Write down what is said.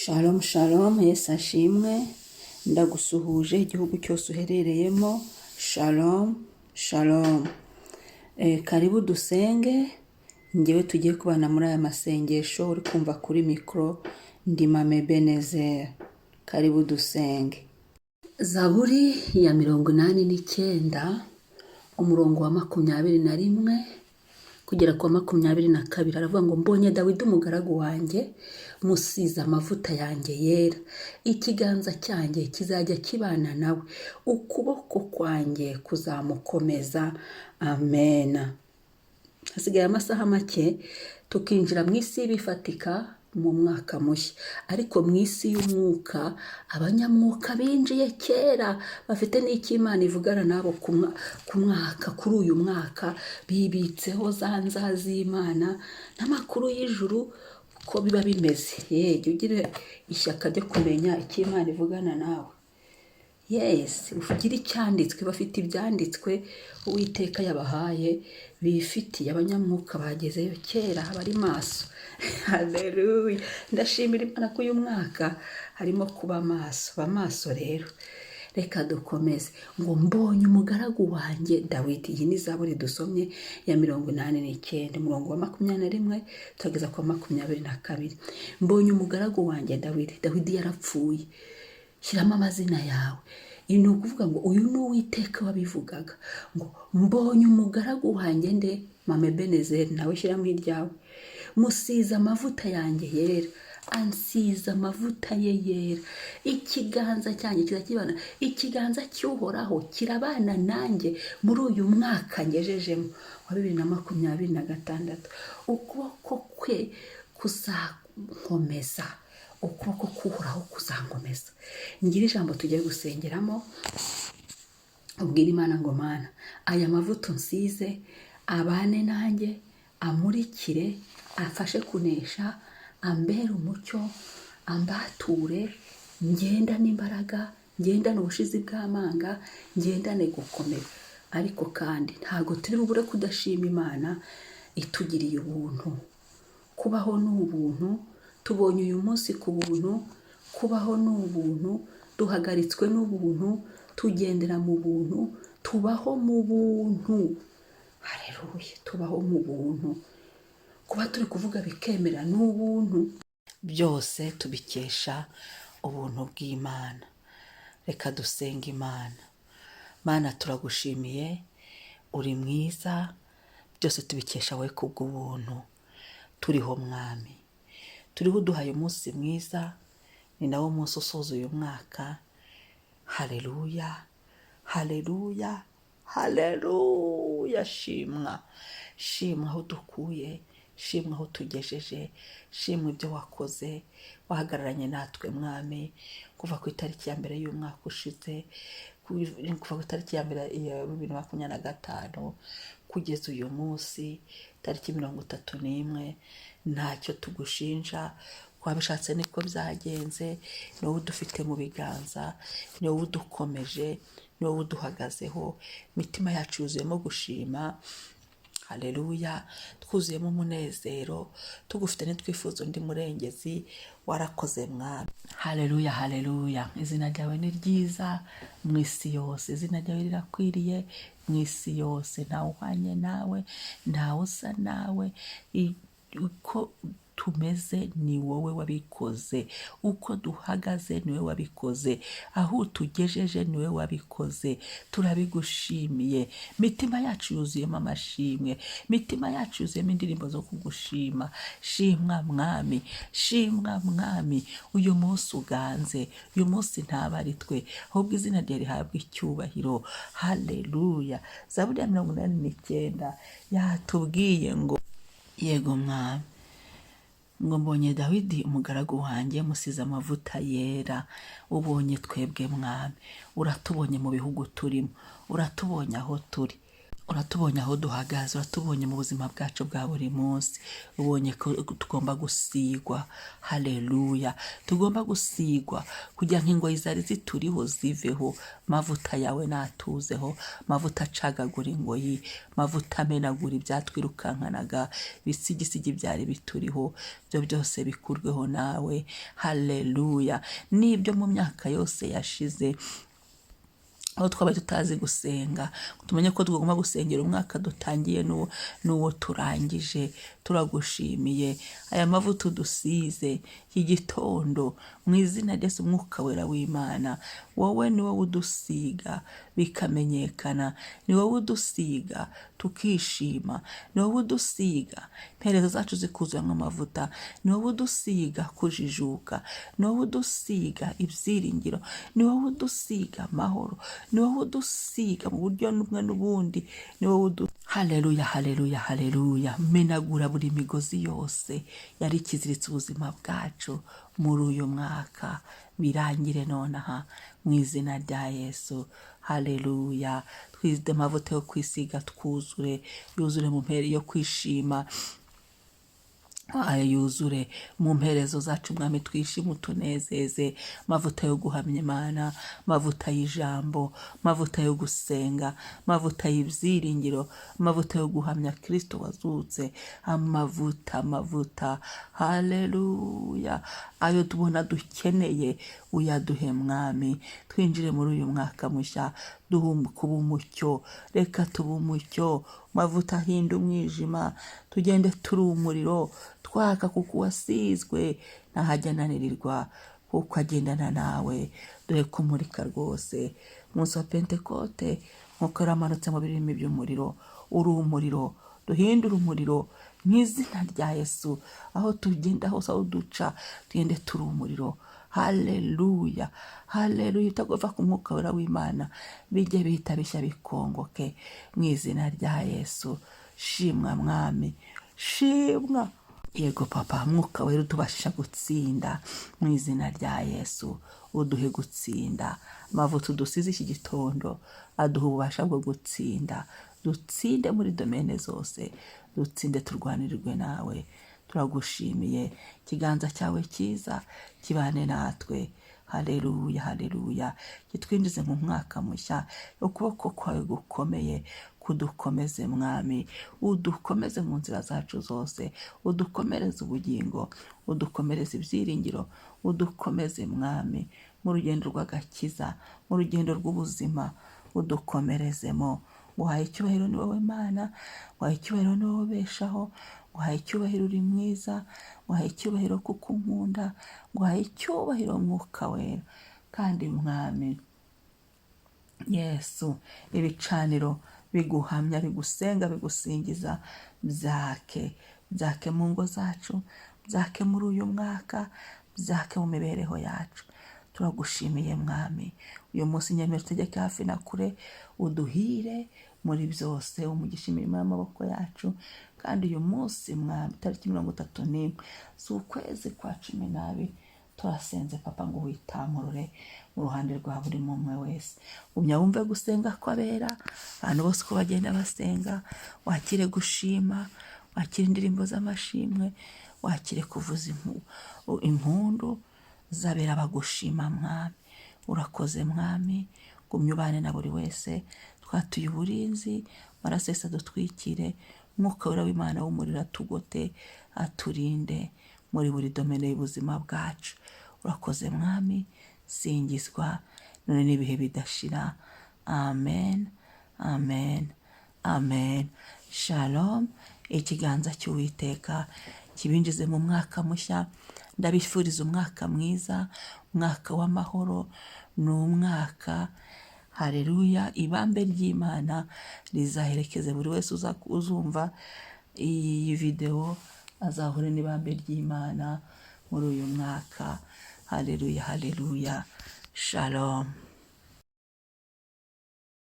Shalom shalom, Yesu ashimwe, ndagusuhuje igihugu cyose uherereyemo. Shalom shalom. Karibu dusenge. Ngewe tugiye kubana muri aya masengesho. Uri kumva kuri mikoro ndi Mama Ebenezer. Karibu dusenge. Zaburi ya 89 umurongo wa 21 kugera kwa 22 aravuga ngo mbonye Dawidi umugaragu wanjye musize amavuta yanjye yera, ikiganza cyanjye kizajya kibana nawe, ukuboko kwanjye kuzamukomeza. Amen. Hasigaye amasaha make tukinjira mu isi bifatika mu mwaka mushya, ariko mu isi y'umwuka abanyamwuka binjiye kera bafite n'ikimana ivugana nabo ku mwaka, kuri uyu mwaka bibitseho za nzazi y'Imana n'amakuru y'ijuru uko biba bimeze. Jya ugire ishyaka ryo kumenya ikimana ivugana nawe. Yes, ugire icyanditswe, bafite ibyanditswe Uwiteka yabahaye bifitiye. Abanyamwuka bagezeyo kera, bari maso. Haleluya. Ndashimira Imana ko uyu mwaka harimo kuba maso. Ba maso rero. Reka dukomeze ngo mbonye umugaragu wanjye Dawidi. Iyi ni Zaburi dusomye ya 89 umurongo wa 21 tugeza kwa 22. Mbonye umugaragu wanjye Dawidi. Dawidi yarapfuye. Shyiramo amazina yawe. Ni ukuvuga ngo uyu ni Uwiteka wabivugaga ngo mbonye umugaragu wanjye nde Mama Ebenezer, nawe shyiramo iryawe. Musize amavuta yanjye yera, ansize amavuta ye yera, ikiganza cyanjye kizakibana, ikiganza cy'Uhoraho kirabana nanjye muri uyu mwaka ngejejemo wa 2026. Ukuboko kwe kuzankomeza, ukuboko k'Uhoraho kuzankomeza. Ngira ijambo tugiye gusengeramo. Ubwira Imana ngo Mana, aya mavuta nsize abane nanjye, amurikire, afashe kunesha, ambere umucyo, ambature, ngendane imbaraga, ngendane ubushizi bw'amanga, ngendane gukomera. Ariko kandi ntago turi bubure kudashima Imana itugiriye ubuntu. Kubaho ni ubuntu, tubonye uyu munsi ku buntu. Kubaho ni ubuntu, duhagaritswe n'ubuntu, tugendera mu buntu, tubaho mu buntu. Haleluya, tubaho mu buntu. Kuba turi kuvuga bikemera ni ubuntu. Byose tubikesha ubuntu bw'Imana. Reka dusenge Imana. Mana, turagushimiye, uri mwiza, byose tubikesha wowe kubw'ubuntu. Turiho Mwami, turiho uduhaye umunsi mwiza, ni nawo munsi usoza uyu mwaka. Haleluya, haleluya, haleluya. Shimwa, shimwa aho dukuye, shimwa aho tugejeje, shimwa ibyo wakoze. Wahagararanye natwe Mwami kuva ku itariki ya mbere y'umwaka ushize, kuva ku itariki ya mbere ya 2025 kugeza uyu munsi tariki 31. Ntacyo tugushinja, wabishatse niko byagenze. Ni wowe udufite mu biganza, ni wowe udukomeje, ni wowe uduhagazeho. Imitima yacu yuzuyemo gushima. Haleluya. Twuzuyemo umunezero, tugufite n'itwifuzo undi murengezi. Warakoze Mwami. Haleluya, haleluya. Izina ryawe ni ryiza mu isi yose, izina ryawe rirakwiriye mu isi yose. Ntawe uhwanye nawe, ntawe usa nawe. Uko tumeze ni wowe wabikoze, uko duhagaze ni wowe wabikoze, aho tugejeje ni wowe wabikoze. Turabigushimiye. Mitima yacu yuzuyemo amashimwe, mitima yacu yuzuyemo indirimbo zo kugushima. Shimwa Mwami, shimwa Mwami. Uyu munsi uganze, uyu munsi ntaba ari twe, ahubwo izina ryawe rihabwa icyubahiro. Haleluya. Zaburi ya 89 yatubwiye ngo yego Mwami, ngo mbonye Dawidi umugaragu wanjye musize amavuta yera. Ubonye twebwe Mwami, uratubonye mu bihugu turimo, uratubonye aho turi, uratubonye aho duhagaze, uratubonye mu buzima bwacu bwa buri munsi, ubonye ko tugomba gusigwa. Haleluya, tugomba gusigwa kugira ngo ingoyi zari zituriho ziveho. Mavuta yawe natuzeho, mavuta acagagura ingoyi, mavuta amenagura ibyatwirukankanaga, ibisigisigi byari bituriho, byo byose bikurweho nawe. Haleluya, n'ibyo mu myaka yose yashize aho twabaye tutazi gusenga, tumenye ko tugomba gusengera umwaka dutangiye n'uwo turangije. Turagushimiye aya mavuta udusize iki gitondo mu izina ry'Yesu. Umwuka wera w'Imana, wowe ni wowe udusiga bikamenyekana, ni wowe udusiga tukishima, ni wowe udusiga imperezo zacu zikuzuyemo amavuta, ni wowe udusiga kujijuka, ni wowe udusiga ibyiringiro, ni wowe udusiga amahoro, ni wowe udusiga mu buryo n'umwe n'ubundi, ni wowe Haleluya, haleluya, haleluya. Menagura buri migozi yose yari ikiziritse ubuzima bwacu muri uyu mwaka, birangire nonaha mu izina rya Yesu. Haleluya, twizide amavuta yo kwisiga twuzure, yuzure mu mpere yo kwishima, yuzure mu mperezo zacu mwami, twishime utunezeze. Mavuta yo guhamya Imana, mavuta y'ijambo, mavuta yo gusenga, mavuta y'ibyiringiro, mavuta yo guhamya Kristo wazutse, amavuta. Haleluya, ayo tubona dukeneye uyaduhe mwami. Twinjire muri uyu mwaka mushya kuba umucyo, reka tuba umucyo. Mavuta ahinda umwijima, tugende turi umuriro twaka, kuko wasizwe ntahajya ananirirwa, kuko agendana nawe. Dore kumurika rwose umunsi wa Pentekote, nk'uko yaramanutse mu birimi by'umuriro. Uri umuriro, duhindure umuriro mu izina rya Yesu. Aho tugenda hose, aho duca, tugende turi umuriro. Haleluya, haleluya. Utagova ku mwuka wera w'Imana, bijye bihita bishya bikongoke mu izina rya Yesu. Shimwa mwami, shimwa. Yego papa, mwuka wera utubashisha gutsinda mu izina rya Yesu. Uduhe gutsinda. Amavuta udusize iki gitondo aduha ububasha bwo gutsinda. Dutsinde muri domene zose, dutsinde turwanirirwe nawe. Turagushimiye, ikiganza cyawe cyiza kibane natwe. Haleluya, haleluya. Kitwinjize mu mwaka mushya, ukuboko kwawe gukomeye kudukomeze mwami, udukomeze mu nzira zacu zose, udukomereze ubugingo, udukomereze ibyiringiro, udukomeze mwami mu rugendo rw'agakiza, mu rugendo rw'ubuzima, udukomerezemo. Nguhaye icyubahiro, ni wowe Mana, nguhaye icyubahiro, ni wowe ubeshaho, nguhaye icyubahiro, uri mwiza, nguhaye icyubahiro kuko unkunda, nguhaye icyubahiro mwuka wera. Kandi mwami Yesu, ibicaniro biguhamya, bigusenga, bigusingiza, byake mu ngo zacu, byake muri uyu mwaka, byake mu mibereho yacu. Turagushimiye mwami. Uyu munsi nyemera utegeke hafi na kure, uduhire muri byose, umugisha imirimo y'amaboko yacu. Kandi uyu munsi mwami, tariki 31 z'ukwezi kwa 12, turasenze papa ngo witamurure mu ruhande rwa buri mumwe wese. Umya wumve gusenga kw'abera, abantu bose ko bagenda basenga. Wakire gushima, wakire indirimbo z'amashimwe, wakire kuvuza impundu zabera bagushima mwami. Urakoze mwami, gumya ubane na buri wese. Twatuye uburinzi, marasesa dutwikire. Mwuka wera w'Imana w'umuriro atugote, aturinde muri buri domene y'ubuzima bwacu. Urakoze mwami, singizwa none n'ibihe bidashira. Amen, amen, amen. Shalom. Ikiganza cy'Uwiteka kibinjize mu mwaka mushya. Ndabifuriza umwaka mwiza, umwaka w'amahoro, ni umwaka haleluya. Ibambe ry'Imana rizaherekeze buri wese uzumva iyi video, azahure n'ibambe ry'Imana muri uyu mwaka. Haleluya, haleluya. Shalom.